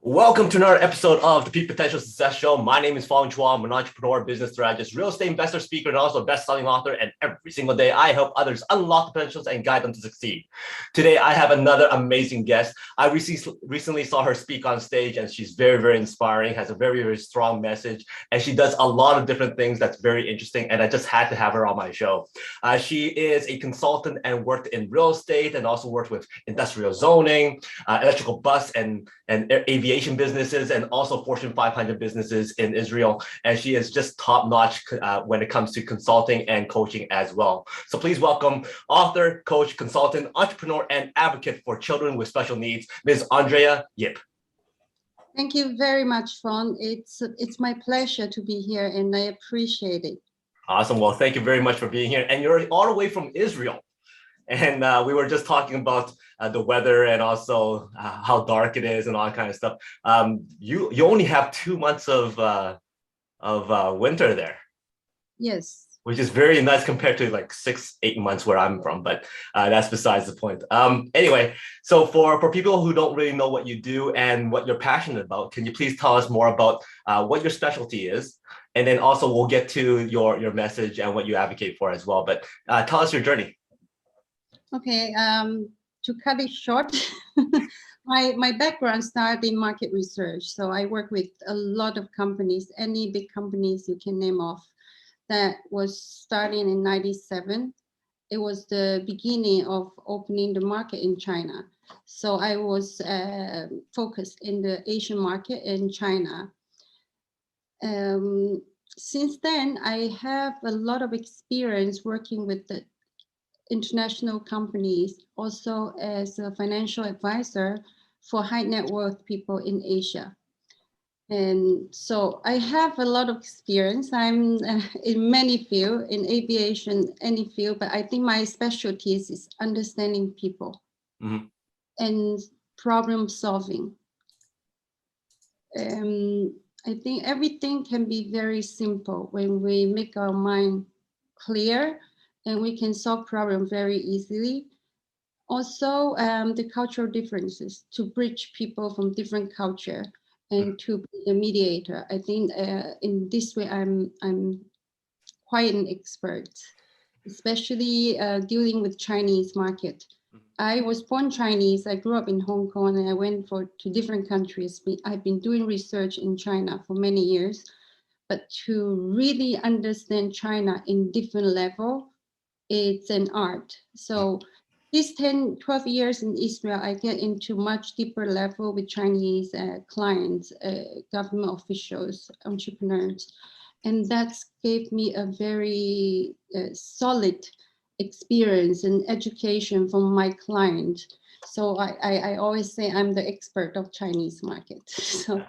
Welcome to another episode of the Peak Potential Success Show. My name is Fong. I'm an entrepreneur, business strategist, real estate investor, speaker, and also a best-selling author. And every single day, I help others unlock the potentials and guide them to succeed. Today, I have another amazing guest. I recently saw her speak on stage, and she's very, very inspiring, has a very, very strong message, and she does a lot of different things that's very interesting, and I just had to have her on my show. She is a consultant and worked in real estate and also worked with industrial zoning, electrical bus and aviation businesses, and also Fortune 500 businesses in Israel. And she is just top notch when it comes to consulting and coaching as well. So please welcome author, coach, consultant, entrepreneur, and advocate for children with special needs, Ms. Andrea Yip. Thank you very much, Fong. It's my pleasure to be here, and I appreciate it. Awesome. Well, thank you very much for being here. And you're all the way from Israel. And we were just talking about the weather and also how dark it is and all that kind of stuff. You only have 2 months of winter there. Yes. Which is very nice compared to like 6-8 months where I'm from, but that's besides the point. Anyway, so for people who don't really know what you do and what you're passionate about, can you please tell us more about what your specialty is? And then also we'll get to your message and what you advocate for as well. But tell us your journey. Okay, to cut it short, my background started in market research. So I work with a lot of companies, any big companies you can name off. That was starting in '97. It was the beginning of opening the market in China. So I was focused in the Asian market in China. Since then, I have a lot of experience working with the international companies, also as a financial advisor for high net worth people in Asia. And so I have a lot of experience. I'm in many fields, in aviation, any field, but I think my specialty is understanding people and problem solving. I think everything can be very simple when we make our mind clear, and we can solve problems very easily. Also, the cultural differences to bridge people from different culture and to be a mediator. I think in this way, I'm quite an expert, especially dealing with Chinese market. I was born Chinese. I grew up in Hong Kong, and I went to different countries. I've been doing research in China for many years, but to really understand China in different level, it's an art. So these 10, 12 years in Israel, I get into much deeper level with Chinese clients, government officials, entrepreneurs. And that gave me a very solid experience and education from my client. So I always say I'm the expert of Chinese market. So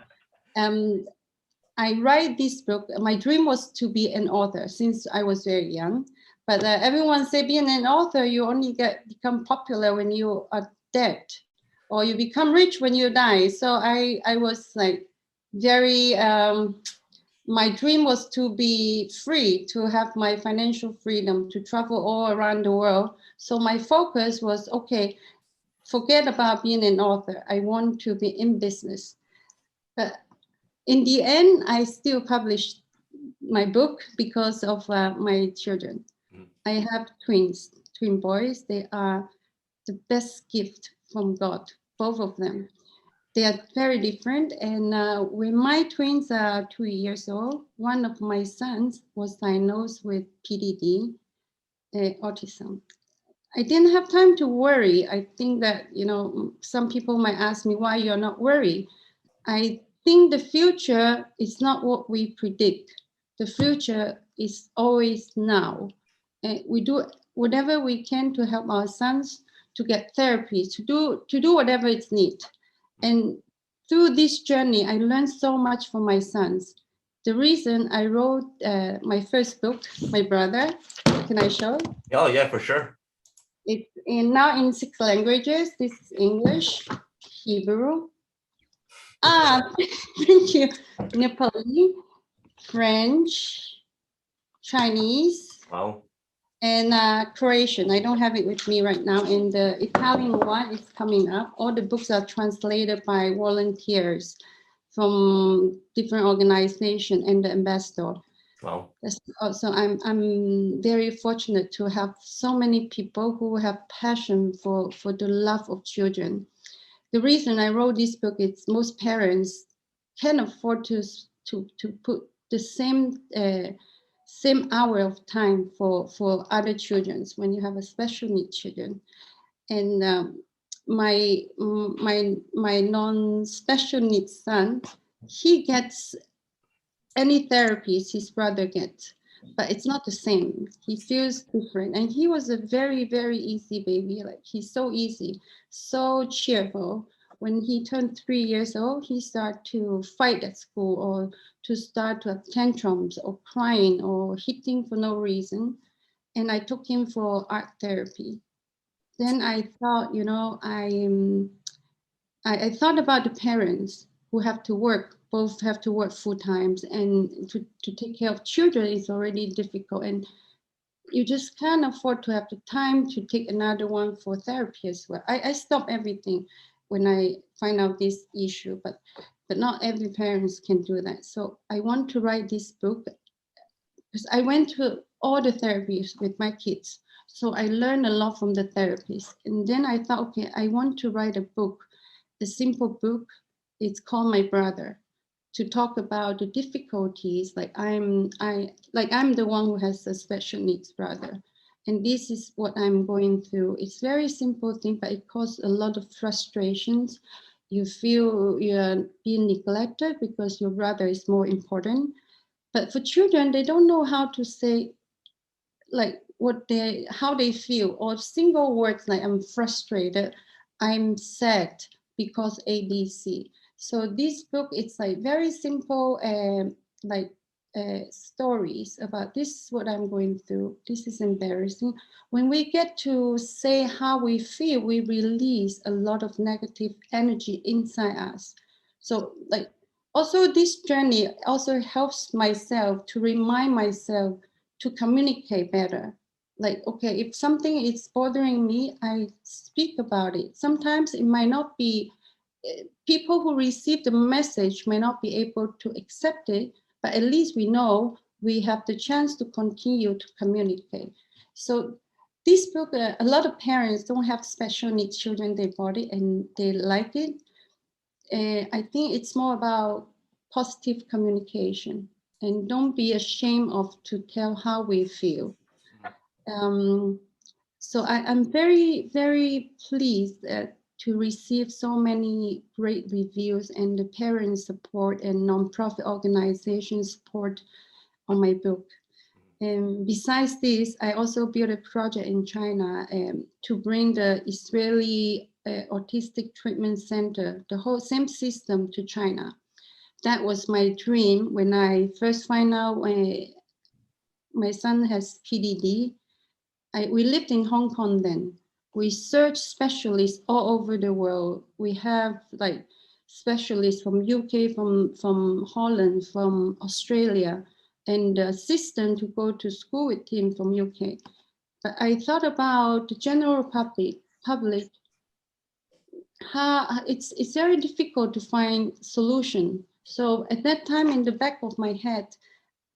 I write this book. My dream was to be an author since I was very young. But everyone say being an author, you only become popular when you are dead, or you become rich when you die. So I was like very, my dream was to be free, to have my financial freedom, to travel all around the world. So my focus was, okay, forget about being an author. I want to be in business. But in the end, I still published my book because of my children. I have twin boys. They are the best gift from God, both of them. They are very different. And when my twins are 2 years old, one of my sons was diagnosed with PDD, autism. I didn't have time to worry. I think that, some people might ask me why you're not worried. I think the future is not what we predict. The future is always now. We do whatever we can to help our sons to get therapy, to do whatever is needed. And through this journey, I learned so much from my sons. The reason I wrote my first book, my brother, can I show? Oh yeah, for sure. It's now in 6 languages. This is English, Hebrew. Thank you. Nepali, French, Chinese. Wow. and Croatian. I don't have it with me right now. And the Italian one is coming up. All the books are translated by volunteers from different organizations and the ambassador. Wow. Also, I'm very fortunate to have so many people who have passion for the love of children. The reason I wrote this book is most parents can't afford to put the same hour of time for other children when you have a special need children. And my non-special needs son, he gets any therapies his brother gets, but it's not the same. He feels different. And he was a very, very easy baby. Like he's so easy, so cheerful. When he turned 3 years old, he started to fight at school or to start to have tantrums or crying or hitting for no reason. And I took him for art therapy. Then I thought, I thought about the parents who have to work, both have to work full times, and to take care of children is already difficult. And you just can't afford to have the time to take another one for therapy as well. I stop everything when I find out this issue, but not every parents can do that. So I want to write this book because I went to all the therapies with my kids. So I learned a lot from the therapists. And then I thought, okay, I want to write a book, a simple book. It's called My Brother, to talk about the difficulties. Like I'm the one who has a special needs brother. And this is what I'm going through. It's very simple thing, but it causes a lot of frustrations. You feel you're being neglected because your brother is more important. But for children, they don't know how to say like how they feel, or single words like I'm frustrated, I'm sad because ABC. So this book, it's like very simple like stories about this is what I'm going through. This is embarrassing. When we get to say how we feel, we release a lot of negative energy inside us. So like also this journey also helps myself to remind myself to communicate better. Like, okay, if something is bothering me, I speak about it. Sometimes it might not be, people who receive the message may not be able to accept it, but at least we know we have the chance to continue to communicate. So this book, a lot of parents don't have special needs children in their body and they like it. I think it's more about positive communication, and don't be ashamed of to tell how we feel. So I'm very, very pleased to receive so many great reviews and the parent support and nonprofit organization support on my book. And besides this, I also built a project in China to bring the Israeli Autistic Treatment Center, the whole same system to China. That was my dream when I first find out my son has PDD. We lived in Hong Kong then. We search specialists all over the world. We have like specialists from UK, from Holland, from Australia, and the assistant to go to school with him from UK. But I thought about the general public, how it's very difficult to find solution. So at that time, in the back of my head,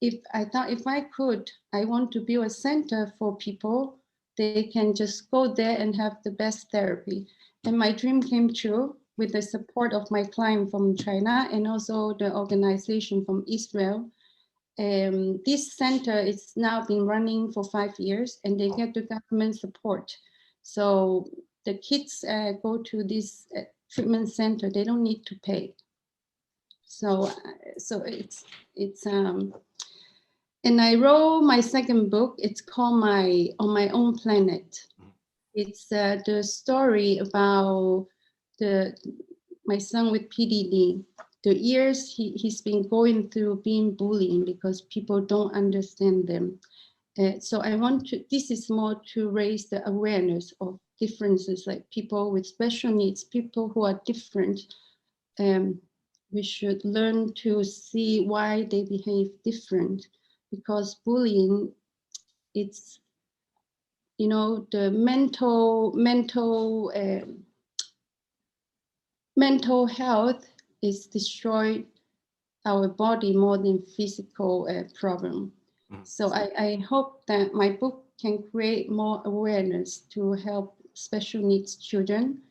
if I thought if I could, I want to build a center for people. They can just go there and have the best therapy. And my dream came true with the support of my client from China and also the organization from Israel. This center is now been running for 5 years and they get the government support. So the kids go to this treatment center, they don't need to pay. So and I wrote my second book. It's called On My Own Planet. It's the story about my son with PDD. The years he's been going through being bullied because people don't understand them. So this is more to raise the awareness of differences, like people with special needs, people who are different. We should learn to see why they behave different, because bullying, it's you know, the mental health is destroyed our body more than physical problem. So I hope that my book can create more awareness to help special needs children,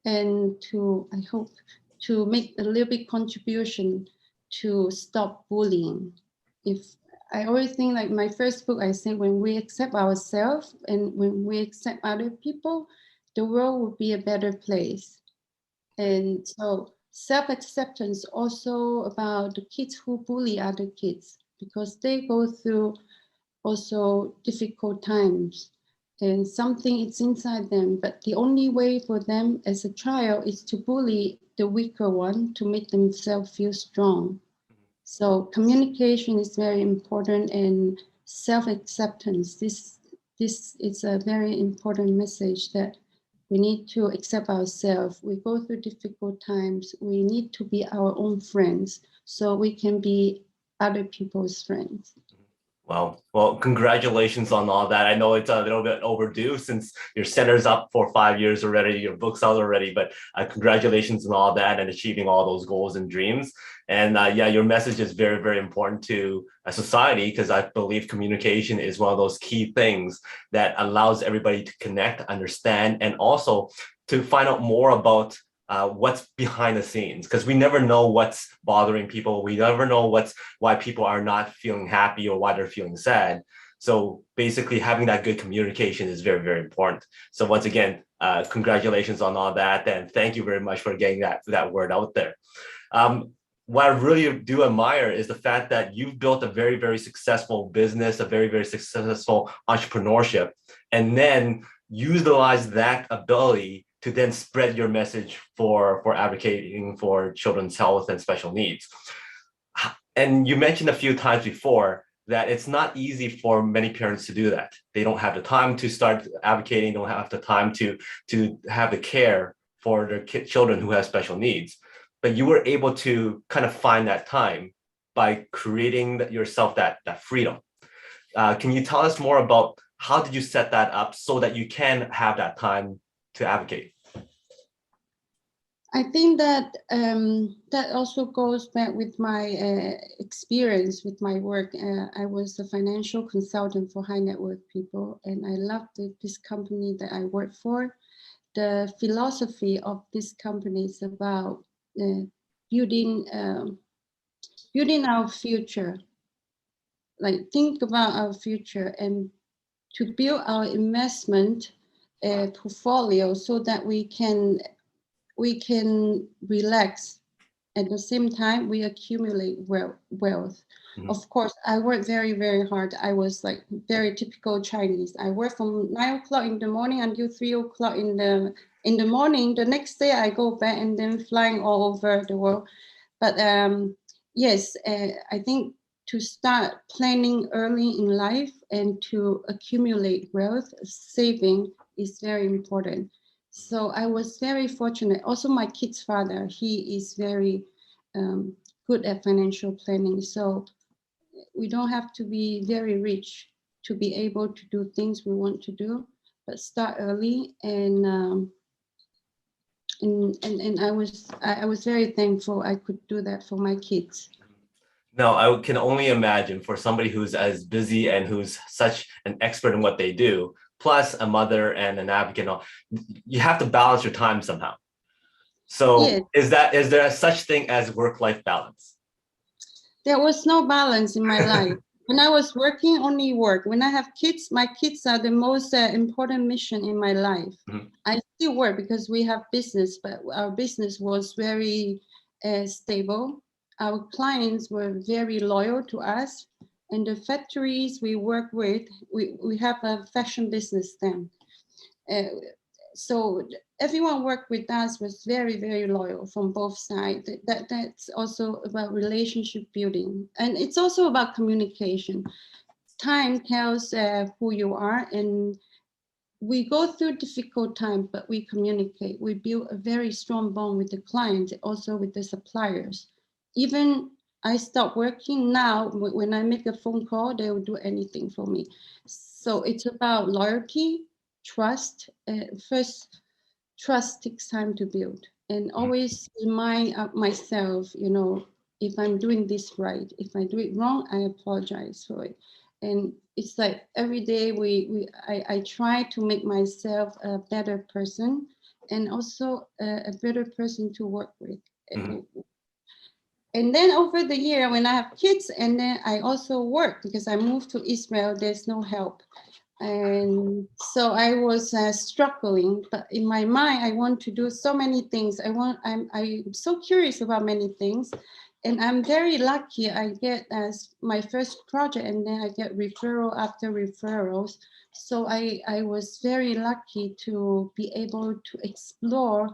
and I hope to make a little bit contribution to stop bullying. If I always think, like my first book, I say when we accept ourselves and when we accept other people, the world will be a better place. And so self-acceptance also about the kids who bully other kids, because they go through also difficult times and something is inside them, but the only way for them as a child is to bully the weaker one to make themselves feel strong. So communication is very important, and self-acceptance. This is a very important message that we need to accept ourselves. We go through difficult times. We need to be our own friends so we can be other people's friends. Well, congratulations on all that. I know it's a little bit overdue since your center's up for 5 years already, your book's out already, but congratulations on all that and achieving all those goals and dreams. And yeah, your message is very, very important to a society, because I believe communication is one of those key things that allows everybody to connect, understand, and also to find out more about what's behind the scenes, because we never know what's bothering people. We never know why people are not feeling happy or why they're feeling sad. So basically having that good communication is very, very important. So once again, congratulations on all that. And thank you very much for getting that word out there. What I really do admire is the fact that you've built a very, very successful business, a very, very successful entrepreneurship, and then utilize that ability to then spread your message for advocating for children's health and special needs. And you mentioned a few times before that it's not easy for many parents to do that. They don't have the time to start advocating, don't have the time to have the care for their children who have special needs. But you were able to kind of find that time by creating yourself that freedom. Can you tell us more about how did you set that up so that you can have that time to advocate? I think that that also goes back with my experience with my work. I was a financial consultant for high net worth people, and I loved this company that I work for. The philosophy of this company is about building our future. Like think about our future and to build our investment portfolio so that we can relax. At the same time, we accumulate wealth. Mm-hmm. Of course, I work very, very hard. I was like very typical Chinese. I work from 9 o'clock in the morning until 3 o'clock in the morning. The next day I go back and then flying all over the world. But yes, I think to start planning early in life and to accumulate wealth, saving is very important. So I was very fortunate. Also, my kid's father, he is very good at financial planning. So we don't have to be very rich to be able to do things we want to do, but start early. And I was very thankful I could do that for my kids. No, I can only imagine for somebody who's as busy and who's such an expert in what they do, plus a mother and an advocate, you have to balance your time somehow. So yeah. Is there such thing as work-life balance? There was no balance in my life. When I was working, only work. When I have kids, my kids are the most important mission in my life. Mm-hmm. I still work because we have business, but our business was very stable. Our clients were very loyal to us. And the factories we work with, we have a fashion business then. So everyone worked with us was very, very loyal from both sides. That's also about relationship building. And it's also about communication. Time tells who you are, and we go through difficult times, but we communicate. We build a very strong bond with the clients, also with the suppliers. Even I stop working now, when I make a phone call, they will do anything for me. So it's about loyalty trust. First, trust takes time to build, and always remind myself, if I'm doing this right, if I do it wrong, I apologize for it. And it's like every day I try to make myself a better person, and also a better person to work with. Mm-hmm. And then over the year, when I have kids, and then I also work because I moved to Israel, there's no help. And so I was struggling, but in my mind, I want to do so many things. I'm so curious about many things, and I'm very lucky. I get as my first project, and then I get referral after referrals. So I was very lucky to be able to explore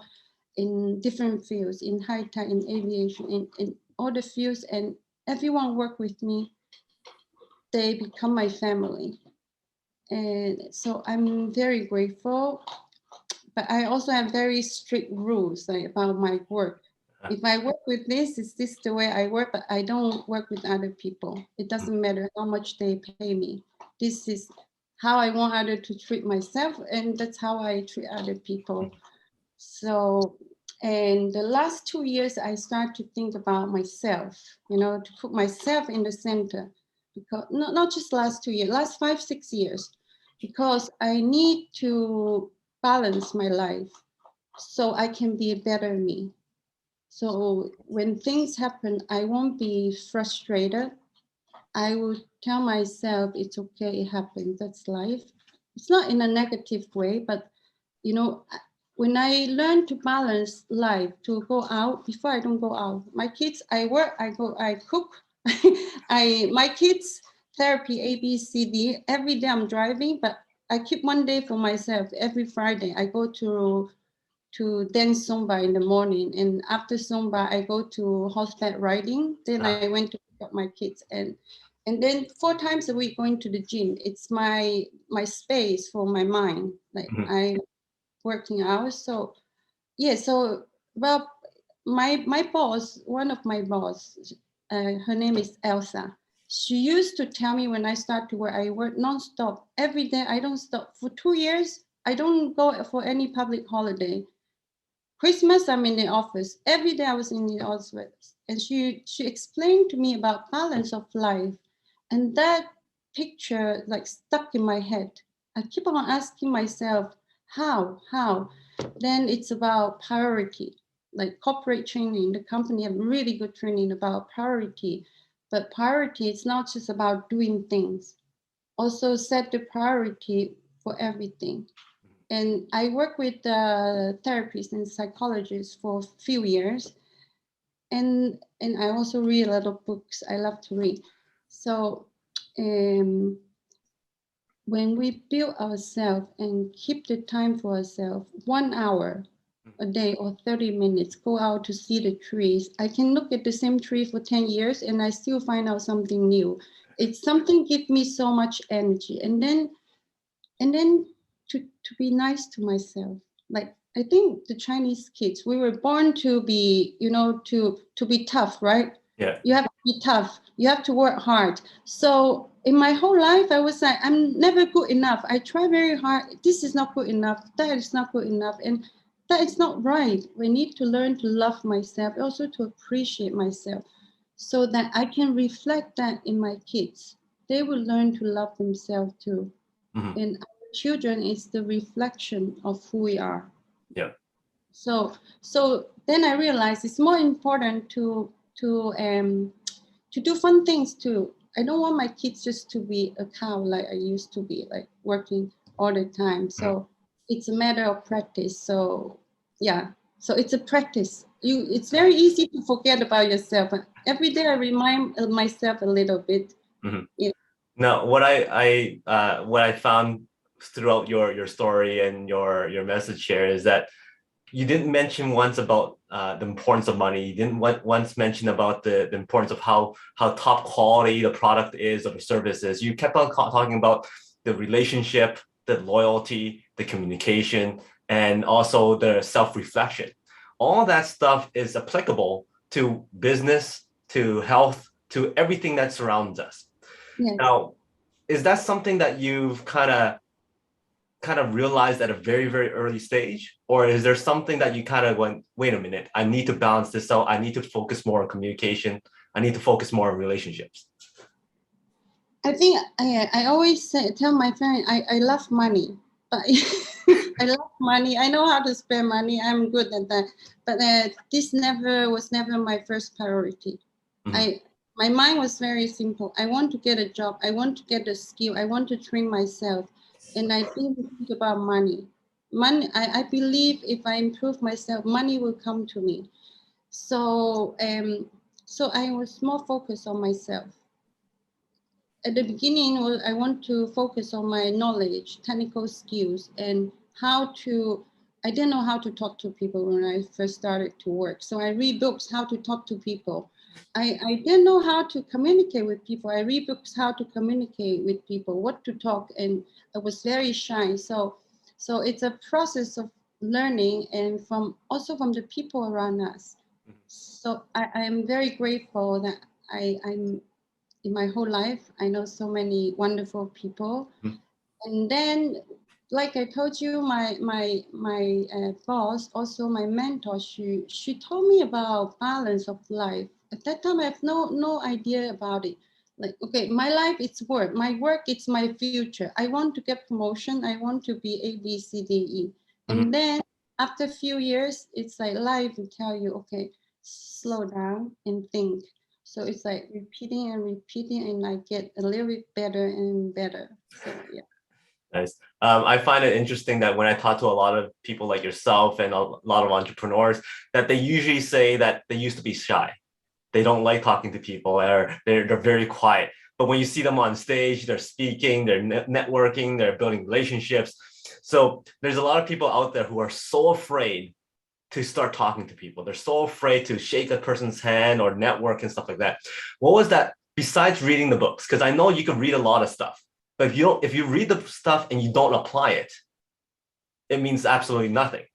in different fields, in high tech, in aviation, in all the fields, and everyone work with me. They become my family. And so I'm very grateful, but I also have very strict rules like about my work. If I work with this, is this the way I work? But I don't work with other people. It doesn't matter how much they pay me. This is how I want others to treat myself, and that's how I treat other people. So, and the last 2 years, I start to think about myself, to put myself in the center, because not just last 2 years, last 5, 6 years, because I need to balance my life so I can be a better me. So when things happen, I won't be frustrated. I will tell myself it's okay, it happens, that's life. It's not in a negative way, but you know, when I learn to balance life, to go out, before I don't go out, my kids, I work, I cook, my kids, therapy, A, B, C, D, every day I'm driving, but I keep one day for myself. Every Friday, I go to dance Zumba in the morning. And after Zumba, I go to horseback riding. Then I went to pick up my kids, and then 4 times a week going to the gym. It's my space for my mind. Like I'm working out. So yeah, so well, my boss, one of my boss, her name is Elsa. She used to tell me when I start to work, I work nonstop every day. I don't stop for 2 years. I don't go for any public holiday. Christmas, I'm in the office. Every day I was in the office. And she explained to me about balance of life. And that picture like stuck in my head. I keep on asking myself, how? Then it's about priority. Like corporate training, the company have really good training about priority. But priority, it's not just about doing things. Also set the priority for everything. And I work with therapists and psychologists for a few years. And I also read a lot of books. I love to read. So when we build ourselves and keep the time for ourselves, 1 hour a day or 30 minutes, go out to see the trees. I can look at the same tree for 10 years and I still find out something new. It's something give me so much energy. And then to be nice to myself. Like I think the Chinese kids, we were born to be, to be tough, right? Yeah. You have to be tough. You have to work hard. So in my whole life, I was like, I'm never good enough. I try very hard. This is not good enough. That is not good enough. And that is not right. We need to learn to love myself, also to appreciate myself, so that I can reflect that in my kids. They will learn to love themselves too. Mm-hmm. And our children is the reflection of who we are. Yeah. So then I realized it's more important to do fun things too. I don't want my kids just to be a cow like I used to be, like working all the time. So it's a matter of practice. So yeah, so it's a practice. It's very easy to forget about yourself. Every day I remind myself a little bit. Mm-hmm. Yeah. Now, what I found throughout your story and your message here is that you didn't mention once about the importance of money. You didn't once mention about the importance of how top quality the product is or the service is. You kept on talking about the relationship, the loyalty, the communication, and also the self-reflection. All that stuff is applicable to business, to health, to everything that surrounds us. Yes. Now, is that something that you've kind of kind of realized at a very, very early stage? Or is there something that you kind of went, wait a minute, I need to balance this out. I need to focus more on communication. I need to focus more on relationships. I think I always tell my friend I love money, but I love money. I know how to spend money. I'm good at that. But this was never my first priority. Mm-hmm. My mind was very simple. I want to get a job. I want to get a skill. I want to train myself, and I didn't think about money. Money. I believe if I improve myself, money will come to me. So so I was more focused on myself. At the beginning, I want to focus on my knowledge, technical skills, and I didn't know how to talk to people when I first started to work. So I read books how to talk to people. I didn't know how to communicate with people. I read books how to communicate with people, what to talk, and I was very shy. So it's a process of learning and also from the people around us. So I am very grateful that I'm in my whole life. I know so many wonderful people. Mm-hmm. And then, like I told you, my boss, also my mentor, she told me about balance of life. At that time, I have no idea about it. Like, okay, my life it's work. My work it's my future. I want to get promotion. I want to be A, B, C, D, E. Mm-hmm. And then after a few years, it's like life will tell you, okay, slow down and think. So it's like repeating and repeating, and I get a little bit better and better. So yeah. Nice. I find it interesting that when I talk to a lot of people like yourself and a lot of entrepreneurs, that they usually say that they used to be shy. They don't like talking to people, or they're very quiet. But when you see them on stage, they're speaking, they're networking, they're building relationships. So there's a lot of people out there who are so afraid to start talking to people. They're so afraid to shake a person's hand or network and stuff like that. What was that besides reading the books? Because I know you can read a lot of stuff, but if you read the stuff and you don't apply it, it means absolutely nothing.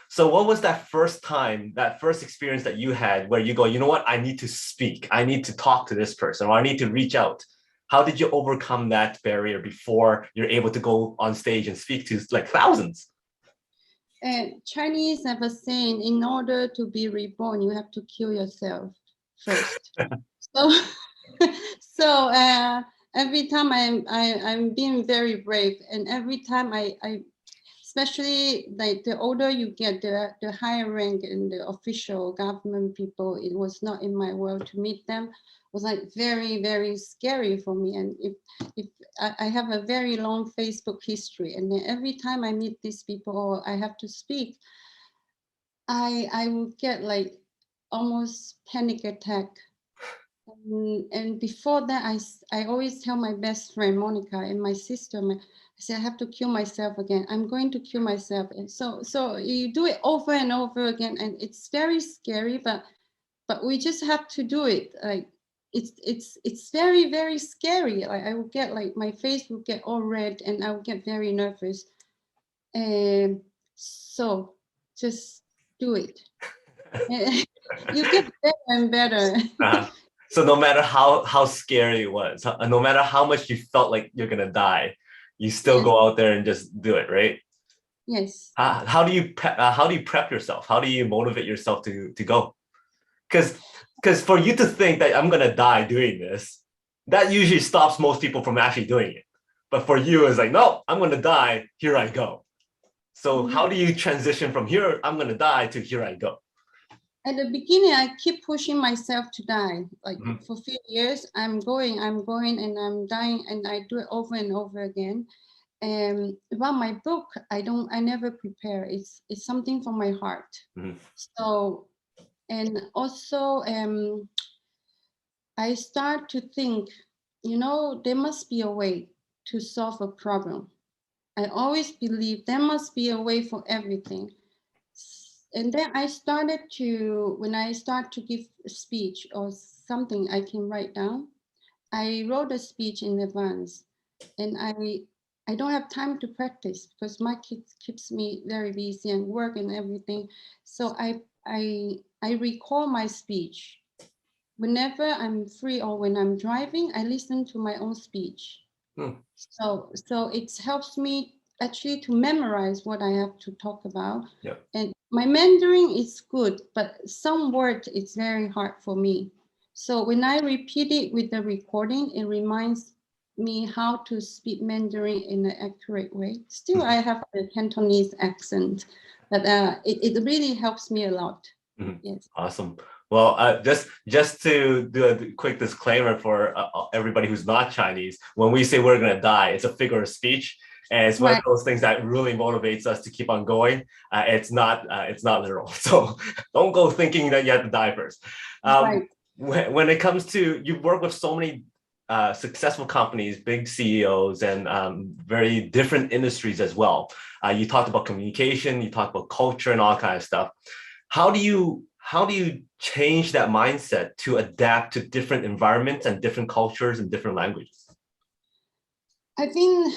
So what was that first time, that first experience that you had where you go, you know what, I need to speak, I need to talk to this person, or I need to reach out? How did you overcome that barrier before you're able to go on stage and speak to like thousands? Chinese have a saying: in order to be reborn, you have to kill yourself first. So, so every time I'm being very brave, and every time I especially like the older you get, the higher rank in the official government people, it was not in my world to meet them. It was like very, very scary for me. And if I have a very long Facebook history, and then every time I meet these people or I have to speak, I will get like almost panic attack. And before that, I always tell my best friend Monica and my sister, I say I have to kill myself again. I'm going to kill myself. And so you do it over and over again, and it's very scary, but we just have to do it. Like it's very, very scary. Like I will get like my face will get all red, and I will get very nervous. And so just do it. You get better and better. Uh-huh. So no matter how scary it was, no matter how much you felt like you're gonna die, you still Yes. go out there and just do it, right? Yes. How do you prep yourself? How do you motivate yourself to go? Because for you to think that I'm gonna die doing this, that usually stops most people from actually doing it. But for you, it's like, no, I'm gonna die. Here I go. So how do you transition from here, I'm gonna die, to here I go? At the beginning, I keep pushing myself to die. Like for a few years, I'm going, and I'm dying, and I do it over and over again. About my book, I never prepare. It's something from my heart. So, and also, I start to think, there must be a way to solve a problem. I always believe there must be a way for everything. And then when I start to give a speech or something I can write down, I wrote a speech in advance, and I don't have time to practice because my kids keeps me very busy and work and everything. So I record my speech. Whenever I'm free or when I'm driving, I listen to my own speech. So it helps me. actually to memorize what I have to talk about. Yeah. And my Mandarin is good, but some word is very hard for me. So when I repeat it with the recording, it reminds me how to speak Mandarin in an accurate way. Still, I have the Cantonese accent, but it really helps me a lot. Mhm. Yes. Awesome. Well, just to do a quick disclaimer for everybody who's not Chinese, when we say we're gonna die, it's a figure of speech, and it's one of those things that really motivates us to keep on going. It's not literal, so don't go thinking that you have to die first. Right. When it comes to, you work with so many successful companies, big CEOs, and very different industries as well. You talked about communication, you talked about culture, and all kind of stuff. How do you change that mindset to adapt to different environments and different cultures and different languages? I think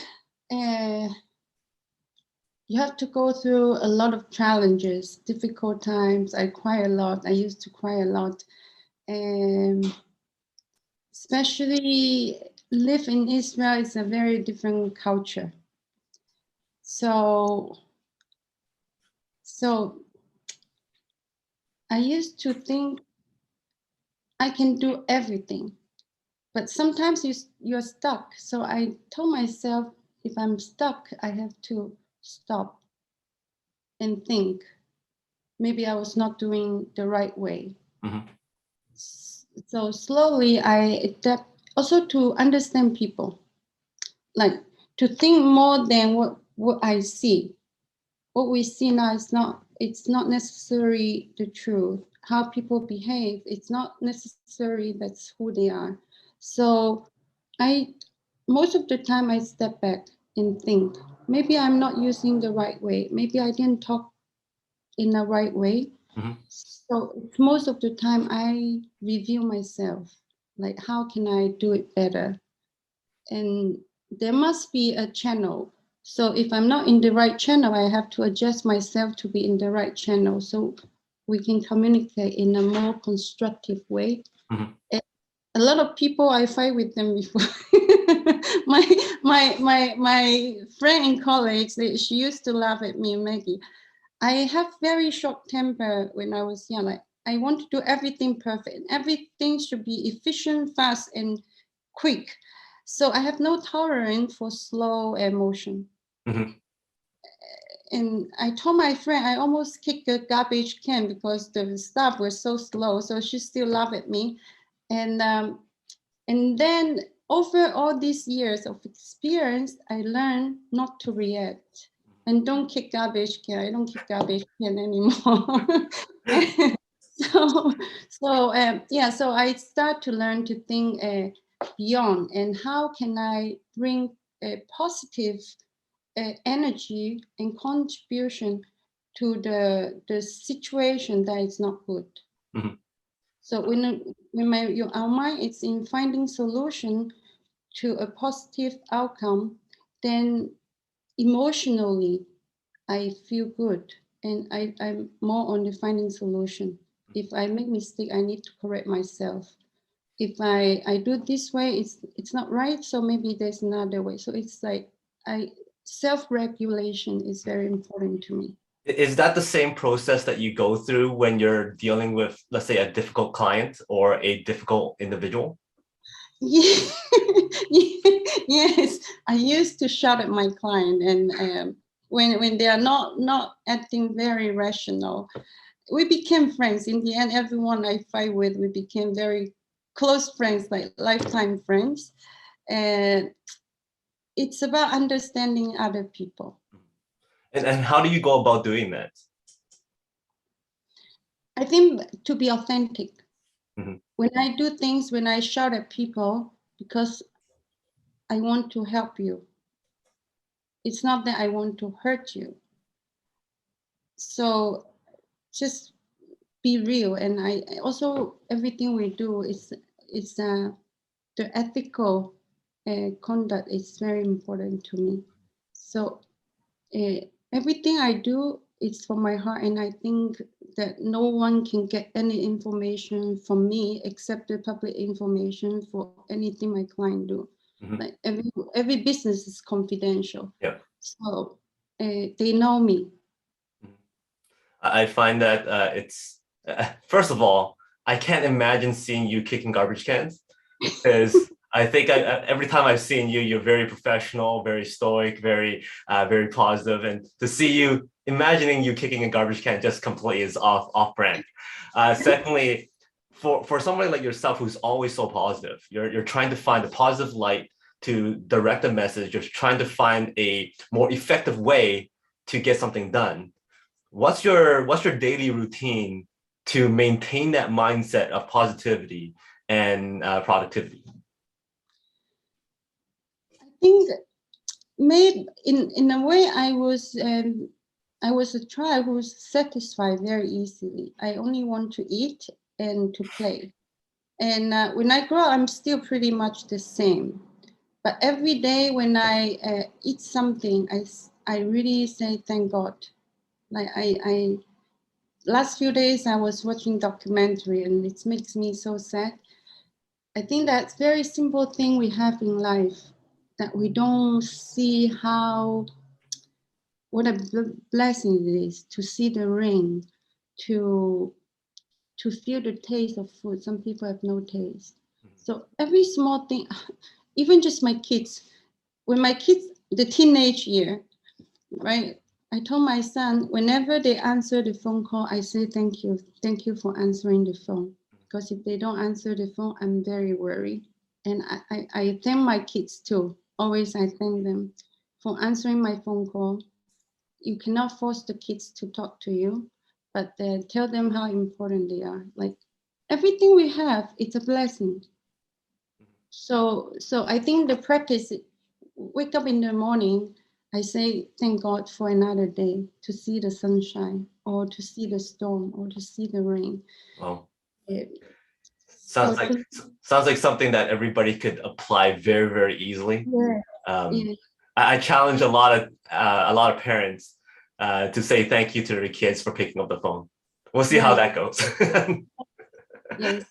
you have to go through a lot of challenges, difficult times. I cry a lot. I used to cry a lot. And especially live in Israel is a very different culture. So I used to think I can do everything, but sometimes you're stuck. So I told myself, if I'm stuck, I have to stop and think. Maybe I was not doing the right way. Mm-hmm. So slowly I adapt also to understand people, like to think more than what I see. What we see now is it's not necessarily the truth. How people behave, it's not necessarily that's who they are. So I most of the time I step back and think, maybe I'm not using the right way. Maybe I didn't talk in the right way. Mm-hmm. So most of the time I review myself, like how can I do it better? And there must be a channel. So if I'm not in the right channel, I have to adjust myself to be in the right channel so we can communicate in a more constructive way. Mm-hmm. A lot of people I fight with them before. my friend in college, she used to laugh at me, Maggie. I have very short temper when I was young. Like I want to do everything perfect. And everything should be efficient, fast, and quick. So I have no tolerance for slow emotion. Mm-hmm. And I told my friend I almost kicked a garbage can because the stuff was so slow. So she still laughed at me. And then over all these years of experience, I learned not to react and don't kick garbage can. I don't kick garbage can anymore. So I start to learn to think beyond and how can I bring a positive energy and contribution to the situation that is not good. Mm-hmm. So our mind is in finding solution to a positive outcome, then emotionally I feel good and I'm more on the finding solution. If I make mistake, I need to correct myself. If I do this way, it's not right, so maybe there's another way. So it's like self-regulation is very important to me. Is that the same process that you go through when you're dealing with, let's say, a difficult client or a difficult individual? Yeah. Yes, I used to shout at my client, and when they are not acting very rational, we became friends. In the end, everyone I fight with, we became very close friends, like lifetime friends. And it's about understanding other people. And how do you go about doing that? I think to be authentic. Mm-hmm. When I do things, when I shout at people, because I want to help you. It's not that I want to hurt you. So just be real. And I also, everything we do is the ethical conduct is very important to me. So everything I do is from my heart, and I think that no one can get any information from me except the public information for anything my client do. Mm-hmm. Like every business is confidential. Yeah. So they know me. I find that it's first of all, I can't imagine seeing you kicking garbage cans, because I think every time I've seen you, you're very professional, very stoic, very positive, and to see you imagining you kicking a garbage can just completely is off brand. Secondly, for someone like yourself who's always so positive, you're trying to find a positive light to direct a message. You're trying to find a more effective way to get something done. What's your daily routine to maintain that mindset of positivity and productivity? I think maybe in a way I was a child who was satisfied very easily. I only want to eat and to play. And when I grow, I'm still pretty much the same. But every day when I eat something, I really say thank God. Like I last few days I was watching documentary and it makes me so sad. I think that's very simple thing we have in life that we don't see how what a blessing it is to see the rain, to feel the taste of food. Some people have no taste. So every small thing, even just my kids, when my kids, the teenage year, right? I told my son, whenever they answer the phone call, I say thank you for answering the phone. Because if they don't answer the phone, I'm very worried. And I thank my kids too. Always I thank them for answering my phone call. You cannot force the kids to talk to you, but tell them how important they are. Like everything we have, it's a blessing. So I think the practice, wake up in the morning, I say thank God for another day to see the sunshine or to see the storm or to see the rain. Well, Uh, sounds so like to, sounds like something that everybody could apply very easily. yeah, Um, yeah, I challenge a lot of parents to say thank you to their kids for picking up the phone. We'll see how right, that goes. yes.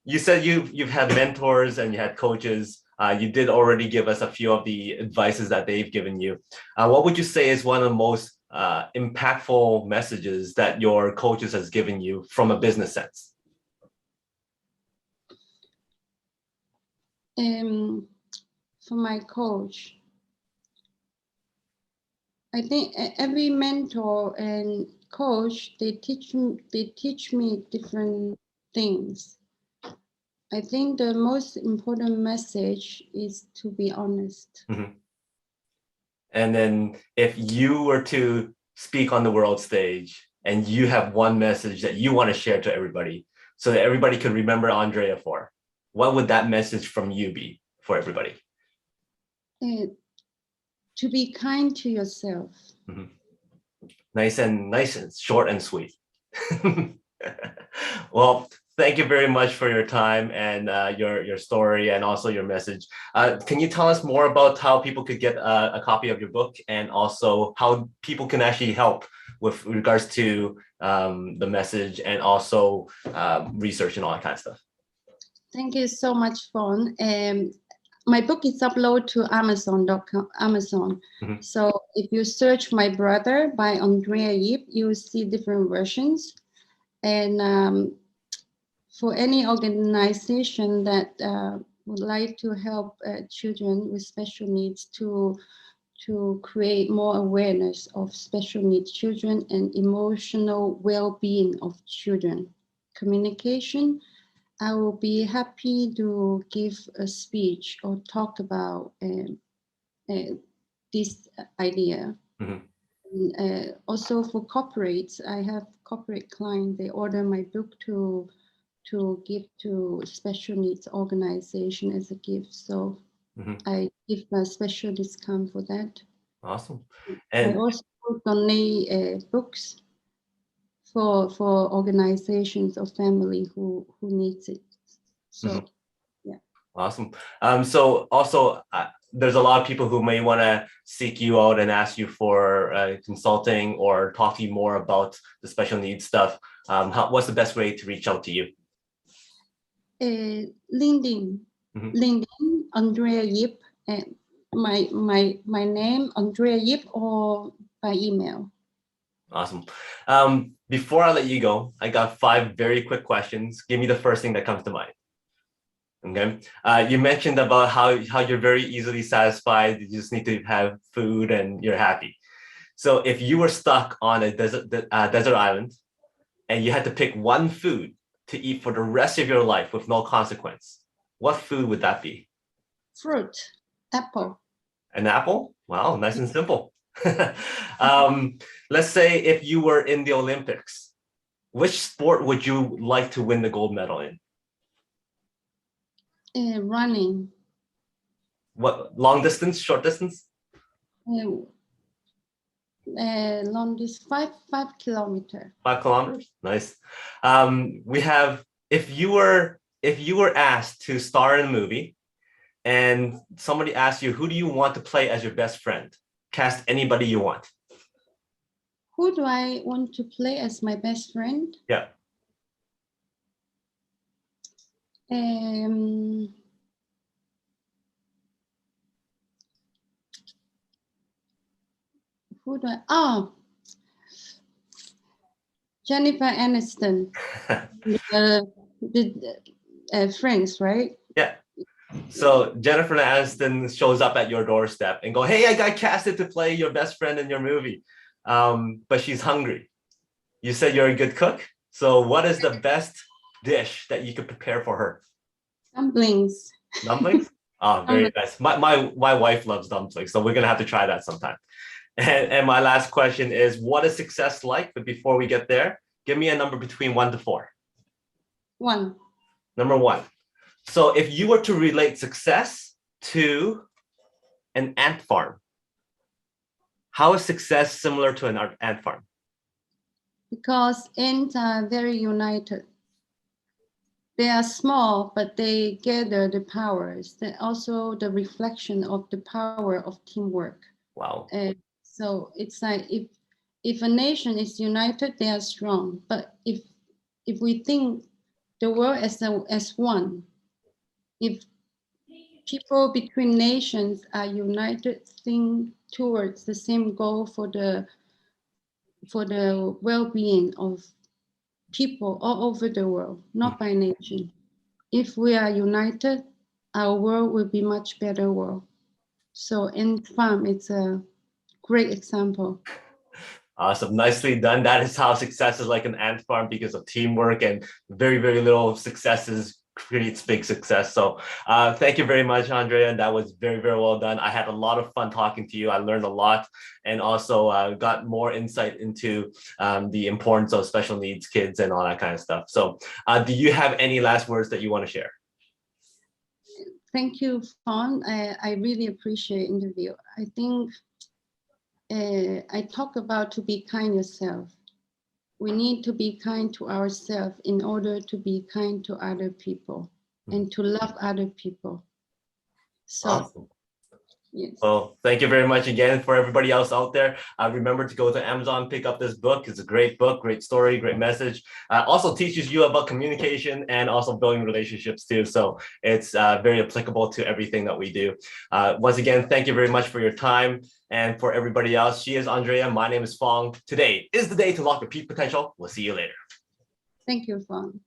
You said you've had mentors and you had coaches. You did already give us a few of the advices that they've given you. What would you say is one of the most impactful messages that your coaches has given you from a business sense? For my coach, I think every mentor and coach they teach me different things. I think the most important message is to be honest. Mhm. And then if you were to speak on the world stage and you have one message that you want to share to everybody so that everybody could remember Andrea for, what would that message from you be for everybody? To be kind to yourself. Mhm. Nice and short and sweet. Well, thank you very much for your time and your story and also your message. Can you tell us more about how people could get a copy of your book and also how people can actually help with regards to the message and also research and all that kind of stuff? Thank you so much, Fong. My book is uploaded to Amazon.com. Amazon. Mhm. So if you search My Brother by Andrea Yip, you will see different versions. And for any organization that would like to help children with special needs to create more awareness of special needs children and emotional well-being of children, communication, I will be happy to give a speech or talk about this idea. Mhm. Also for corporates, I have corporate clients, they order my book to give to special needs organization as a gift. So Mhm. I give a special discount for that. Awesome. I And also donate books for organizations or family who needs it. mhm. So yeah. Awesome. So also, there's a lot of people who may want to seek you out and ask you for consulting or talk to you more about the special needs stuff. What's the best way to reach out to you? LinkedIn, Mhm. LinkedIn, Andrea Yip, and my name, Andrea Yip, or by email. Awesome. Before I let you go, I got 5 very quick questions. Give me the first thing that comes to mind. Okay. You mentioned about how you're very easily satisfied. You just need to have food and you're happy. So if you were stuck on a desert island and you had to pick one food to eat for the rest of your life with no consequence, what food would that be? Fruit, apple. An apple? Wow, nice and simple. Let's say if you were in the Olympics, which sport would you like to win the gold medal in? Running. What, long distance, short distance? Long distance, 5 kilometers. 5 kilometers, nice. We have, if you were asked to star in a movie and somebody asked you, who do you want to play as your best friend? Cast anybody you want. Who do I want to play as my best friend? Yeah. Who do I? Oh, Jennifer Aniston. Friends, right? Yeah. So Jennifer Aniston shows up at your doorstep and go, hey, I got casted to play your best friend in your movie. But she's hungry. You said you're a good cook. So what is the best dish that you could prepare for her? Dumplings. Dumplings? Oh, very nice. My wife loves dumplings, so we're gonna have to try that sometime. And my last question is, what is success like? But before we get there, give me a number between 1 to 4. 1. Number 1. So if you were to relate success to an ant farm, how is success similar to an ant farm? Because ants are very united. They are small, but they gather the powers. They're also the reflection of the power of teamwork. Wow. So it's like if a nation is united, they are strong. But if we think the world as one, if people between nations are united, think towards the same goal for the well-being of people all over the world, not by nation. If we are united, our world will be much better world. So in farm, it's a great example. Awesome. Nicely done. That is how success is like an ant farm, because of teamwork, and very, very little successes creates big success. So thank you very much, Andrea. And that was very, very well done. I had a lot of fun talking to you. I learned a lot, and also got more insight into the importance of special needs kids and all that kind of stuff. So do you have any last words that you want to share? Thank you, Fong. I really appreciate the interview. I think I talk about to be kind yourself. We need to be kind to ourselves in order to be kind to other people and to love other people. So, awesome. Yes. Well, thank you very much again. For everybody else out there, remember to go to Amazon, pick up this book. It's a great book, great story, great message. Also teaches you about communication and also building relationships too. So it's very applicable to everything that we do. Once again, thank you very much for your time. And for everybody else, she is Andrea. My name is Fong. Today is the day to lock your peak potential. We'll see you later. Thank you, Fong.